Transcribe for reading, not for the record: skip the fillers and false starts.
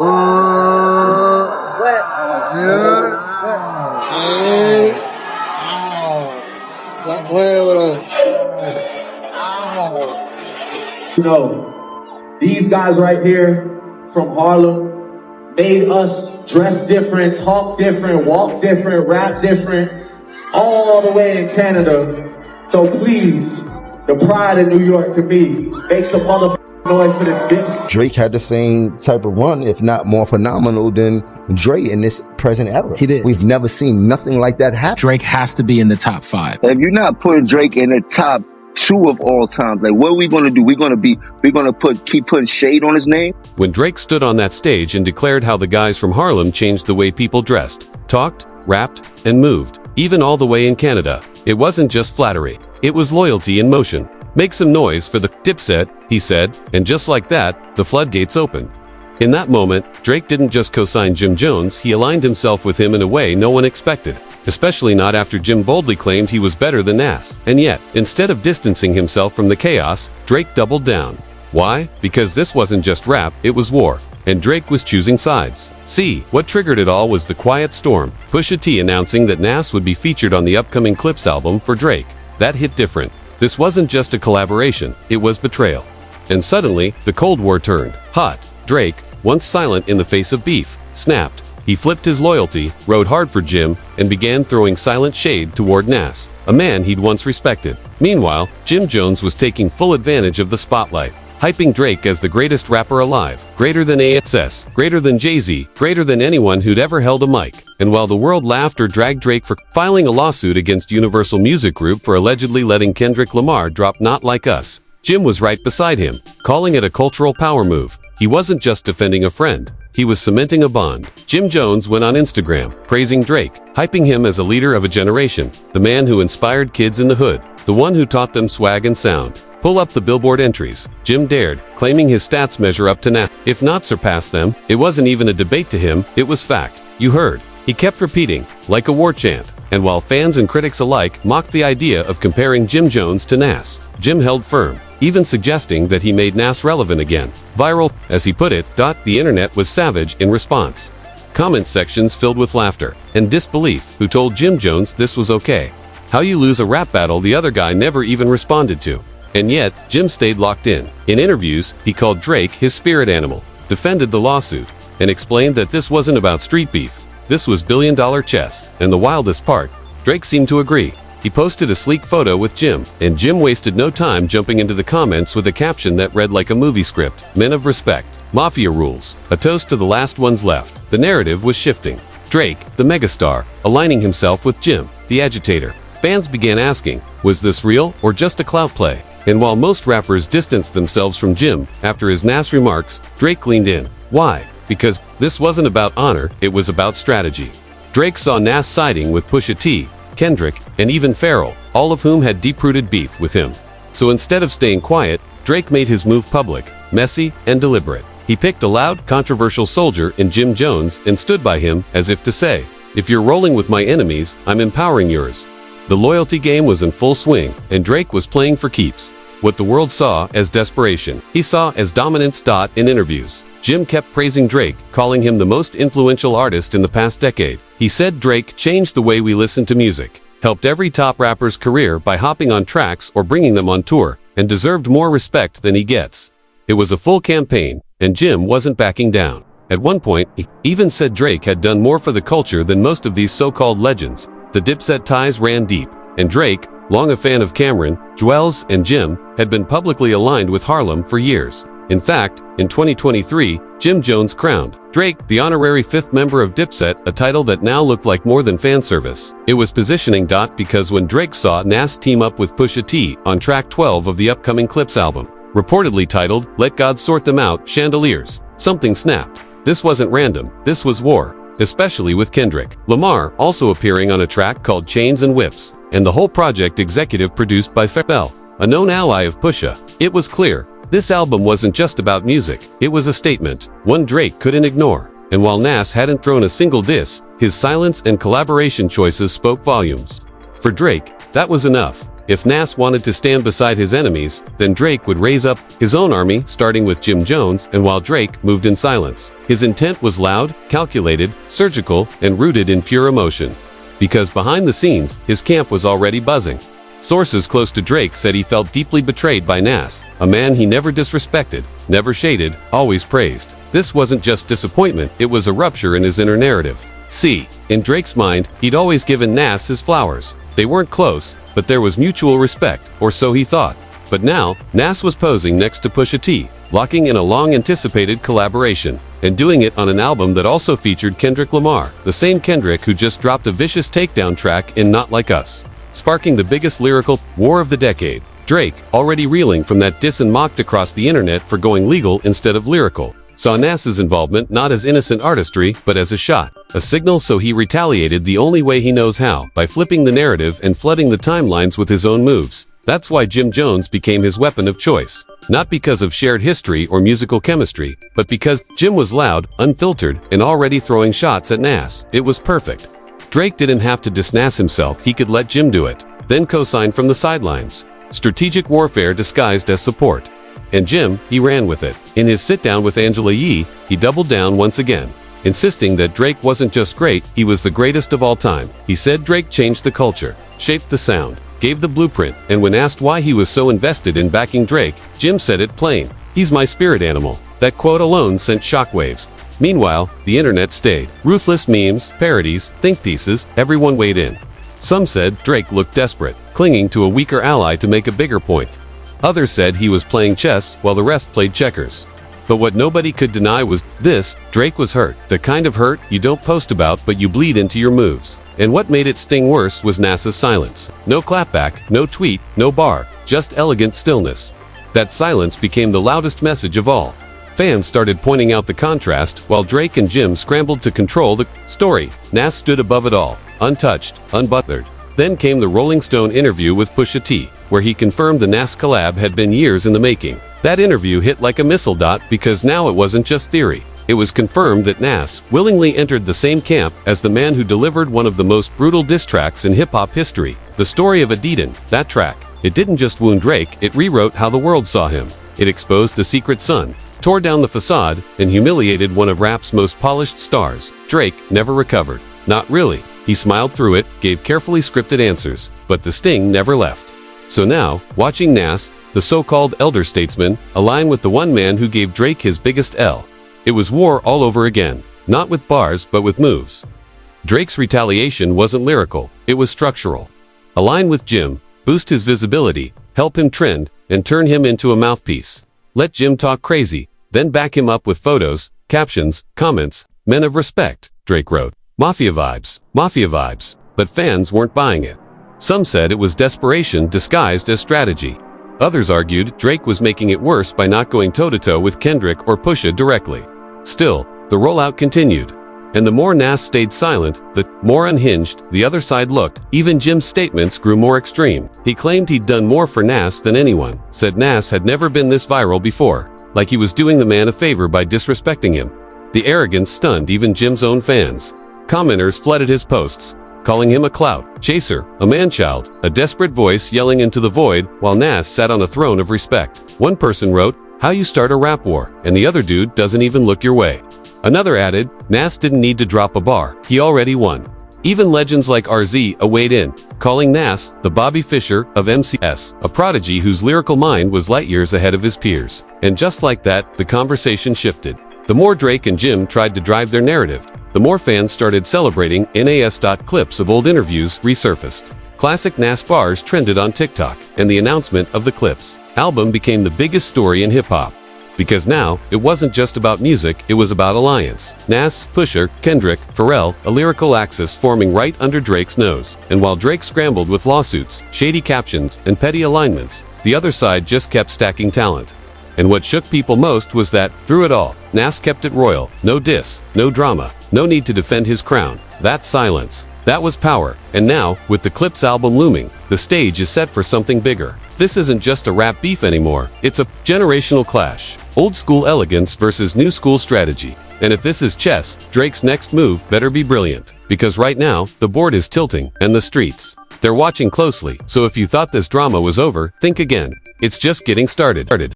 You know, these guys right here from Harlem made us dress different, talk different, walk different, rap different, all the way in Canada. So please, the pride of New York to me, make some motherfucking noise for the Dips. Drake had the same type of run, if not more phenomenal than Dre in this present era. He did. We've never seen nothing like that happen. Drake has to be in the top 5. If you're not putting Drake in the top 2 of all time, like what are we gonna do? We're gonna keep putting shade on his name? When Drake stood on that stage and declared how the guys from Harlem changed the way people dressed, talked, rapped, and moved, even all the way in Canada, it wasn't just flattery. It was loyalty in motion. Make some noise for the Dipset, he said, and just like that, the floodgates opened. In that moment, Drake didn't just co-sign Jim Jones, he aligned himself with him in a way no one expected, especially not after Jim boldly claimed he was better than Nas. And yet, instead of distancing himself from the chaos, Drake doubled down. Why? Because this wasn't just rap, it was war. And Drake was choosing sides. See, what triggered it all was the quiet storm, Pusha T announcing that Nas would be featured on the upcoming Clips album for Drake. That hit different. This wasn't just a collaboration, it was betrayal. And suddenly, the Cold War turned hot. Drake, once silent in the face of beef, snapped. He flipped his loyalty, rode hard for Jim, and began throwing silent shade toward Nas, a man he'd once respected. Meanwhile, Jim Jones was taking full advantage of the spotlight, hyping Drake as the greatest rapper alive, greater than ASS, greater than Jay-Z, greater than anyone who'd ever held a mic. And while the world laughed or dragged Drake for filing a lawsuit against Universal Music Group for allegedly letting Kendrick Lamar drop Not Like Us, Jim was right beside him, calling it a cultural power move. He wasn't just defending a friend, he was cementing a bond. Jim Jones went on Instagram, praising Drake, hyping him as a leader of a generation, the man who inspired kids in the hood, the one who taught them swag and sound. Pull up the Billboard entries. Jim dared, claiming his stats measure up to Nas, if not surpass them. It wasn't even a debate to him, it was fact. You heard. He kept repeating, like a war chant. And while fans and critics alike mocked the idea of comparing Jim Jones to Nas, Jim held firm, even suggesting that he made Nas relevant again. Viral, as he put it. The internet was savage in response. Comment sections filled with laughter and disbelief. Who told Jim Jones this was okay? How you lose a rap battle the other guy never even responded to. And yet, Jim stayed locked in. In interviews, he called Drake his spirit animal, defended the lawsuit, and explained that this wasn't about street beef. This was billion-dollar chess. And the wildest part, Drake seemed to agree. He posted a sleek photo with Jim, and Jim wasted no time jumping into the comments with a caption that read like a movie script. Men of respect. Mafia rules. A toast to the last ones left. The narrative was shifting. Drake, the megastar, aligning himself with Jim, the agitator. Fans began asking, was this real or just a clout play? And while most rappers distanced themselves from Jim after his Nas remarks, Drake leaned in. Why? Because this wasn't about honor, it was about strategy. Drake saw Nas siding with Pusha T, Kendrick, and even Pharrell, all of whom had deep-rooted beef with him. So instead of staying quiet, Drake made his move public, messy, and deliberate. He picked a loud, controversial soldier in Jim Jones and stood by him as if to say, if you're rolling with my enemies, I'm empowering yours. The loyalty game was in full swing, and Drake was playing for keeps. What the world saw as desperation, he saw as dominance. In interviews, Jim kept praising Drake, calling him the most influential artist in the past decade. He said Drake changed the way we listen to music, helped every top rapper's career by hopping on tracks or bringing them on tour, and deserved more respect than he gets. It was a full campaign, and Jim wasn't backing down. At one point, he even said Drake had done more for the culture than most of these so-called legends. The Dipset ties ran deep, and Drake, long a fan of Cameron, Juelz, and Jim, had been publicly aligned with Harlem for years. In fact, in 2023, Jim Jones crowned Drake the honorary 5th member of Dipset, a title that now looked like more than fan service. It was positioning. Because when Drake saw Nas team up with Pusha T on track 12 of the upcoming Clips album, reportedly titled, Let God Sort Them Out, Chandeliers, something snapped. This wasn't random, this was war. Especially with Kendrick Lamar also appearing on a track called Chains and Whips, and the whole project executive produced by Pharrell, a known ally of Pusha. It was clear, this album wasn't just about music, it was a statement, one Drake couldn't ignore. And while Nas hadn't thrown a single diss, his silence and collaboration choices spoke volumes. For Drake, that was enough. If Nas wanted to stand beside his enemies, then Drake would raise up his own army, starting with Jim Jones, and while Drake moved in silence. His intent was loud, calculated, surgical, and rooted in pure emotion. Because behind the scenes, his camp was already buzzing. Sources close to Drake said he felt deeply betrayed by Nas, a man he never disrespected, never shaded, always praised. This wasn't just disappointment, it was a rupture in his inner narrative. See, in Drake's mind, he'd always given Nas his flowers. They weren't close, but there was mutual respect, or so he thought. But now, Nas was posing next to Pusha T, locking in a long-anticipated collaboration, and doing it on an album that also featured Kendrick Lamar, the same Kendrick who just dropped a vicious takedown track in Not Like Us, sparking the biggest lyrical war of the decade. Drake, already reeling from that diss and mocked across the internet for going legal instead of lyrical, saw Nas's involvement not as innocent artistry, but as a shot, a signal, so he retaliated the only way he knows how, by flipping the narrative and flooding the timelines with his own moves. That's why Jim Jones became his weapon of choice. Not because of shared history or musical chemistry, but because Jim was loud, unfiltered, and already throwing shots at Nas. It was perfect. Drake didn't have to diss Nas himself, he could let Jim do it, then co-sign from the sidelines. Strategic warfare disguised as support. And Jim, he ran with it. In his sit-down with Angela Yee, he doubled down once again, insisting that Drake wasn't just great, he was the greatest of all time. He said Drake changed the culture, shaped the sound, gave the blueprint, and when asked why he was so invested in backing Drake, Jim said it plain: "He's my spirit animal." That quote alone sent shockwaves. Meanwhile, the internet stayed. Ruthless memes, parodies, think pieces, everyone weighed in. Some said Drake looked desperate, clinging to a weaker ally to make a bigger point. Others said he was playing chess while the rest played checkers. But what nobody could deny was this: Drake was hurt. The kind of hurt you don't post about but you bleed into your moves. And what made it sting worse was Nas's silence. No clapback, no tweet, no bar, just elegant stillness. That silence became the loudest message of all. Fans started pointing out the contrast, while Drake and Jim scrambled to control the story. Nas stood above it all, untouched, unbuttered. Then came the Rolling Stone interview with Pusha T, where he confirmed the Nas collab had been years in the making. That interview hit like a missile, because now it wasn't just theory. It was confirmed that Nas willingly entered the same camp as the man who delivered one of the most brutal diss tracks in hip-hop history. The story of Adidas, that track. It didn't just wound Drake, it rewrote how the world saw him. It exposed the secret son, tore down the facade, and humiliated one of rap's most polished stars. Drake never recovered. Not really. He smiled through it, gave carefully scripted answers, but the sting never left. So now, watching Nas, the so-called elder statesman, align with the one man who gave Drake his biggest L, it was war all over again. Not with bars, but with moves. Drake's retaliation wasn't lyrical, it was structural. Align with Jim, boost his visibility, help him trend, and turn him into a mouthpiece. Let Jim talk crazy, then back him up with photos, captions, comments. Men of respect, Drake wrote. Mafia vibes, but fans weren't buying it. Some said it was desperation disguised as strategy. Others argued Drake was making it worse by not going toe-to-toe with Kendrick or Pusha directly. Still, the rollout continued. And the more Nas stayed silent, the more unhinged the other side looked. Even Jim's statements grew more extreme. He claimed he'd done more for Nas than anyone, said Nas had never been this viral before, like he was doing the man a favor by disrespecting him. The arrogance stunned even Jim's own fans. Commenters flooded his posts, calling him a clout chaser, a man-child, a desperate voice yelling into the void, while Nas sat on a throne of respect. One person wrote, "How you start a rap war, and the other dude doesn't even look your way." Another added, Nas didn't need to drop a bar, he already won. Even legends like RZ weighed in, calling Nas the Bobby Fischer of MCS, a prodigy whose lyrical mind was light years ahead of his peers. And just like that, the conversation shifted. The more Drake and Jim tried to drive their narrative, the more fans started celebrating. NAS. Clips of old interviews resurfaced. Classic Nas bars trended on TikTok, and the announcement of the Clips album became the biggest story in hip-hop. Because now, it wasn't just about music, it was about alliance. Nas, Pusha, Kendrick, Pharrell, a lyrical axis forming right under Drake's nose. And while Drake scrambled with lawsuits, shady captions, and petty alignments, the other side just kept stacking talent. And what shook people most was that, through it all, Nas kept it royal. No diss, no drama, no need to defend his crown. That silence, that was power. And now, with the Clips album looming, the stage is set for something bigger. This isn't just a rap beef anymore, it's a generational clash. Old school elegance versus new school strategy. And if this is chess, Drake's next move better be brilliant. Because right now, the board is tilting, and the streets They're watching closely, so if you thought this drama was over, think again. It's just getting started.